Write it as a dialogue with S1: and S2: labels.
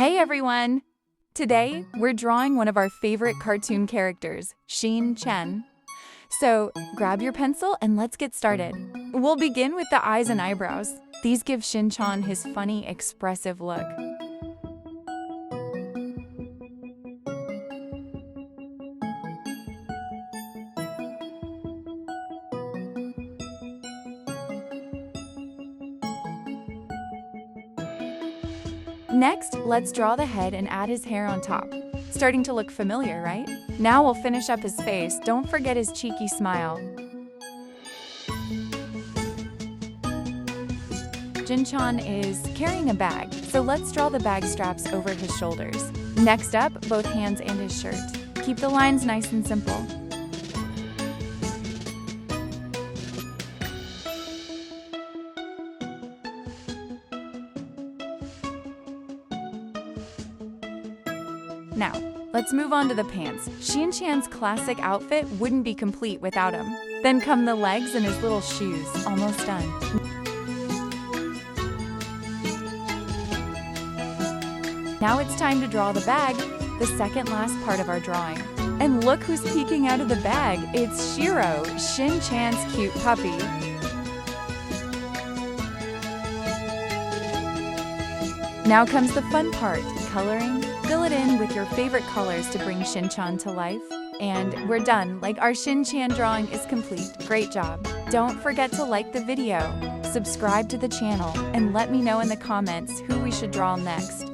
S1: Hey everyone! Today, we're drawing one of our favorite cartoon characters, Shin-Chan. So, grab your pencil and let's get started. We'll begin with the eyes and eyebrows. These give Shin-Chan his funny, expressive look. Next, let's draw the head and add his hair on top. Starting to look familiar, right? Now we'll finish up his face. Don't forget his cheeky smile. Shin-Chan is carrying a bag, so let's draw the bag straps over his shoulders. Next up, both hands and his shirt. Keep the lines nice and simple. Now, let's move on to the pants. Shin-Chan's classic outfit wouldn't be complete without him. Then come the legs and his little shoes. Almost done. Now it's time to draw the bag, the second last part of our drawing. And look who's peeking out of the bag. It's Shiro, Shin-Chan's cute puppy. Now comes the fun part, coloring. Fill it in with your favorite colors to bring Shin-Chan to life. And we're done, like our Shin-Chan drawing is complete. Great job. Don't forget to like the video, subscribe to the channel, and let me know in the comments who we should draw next.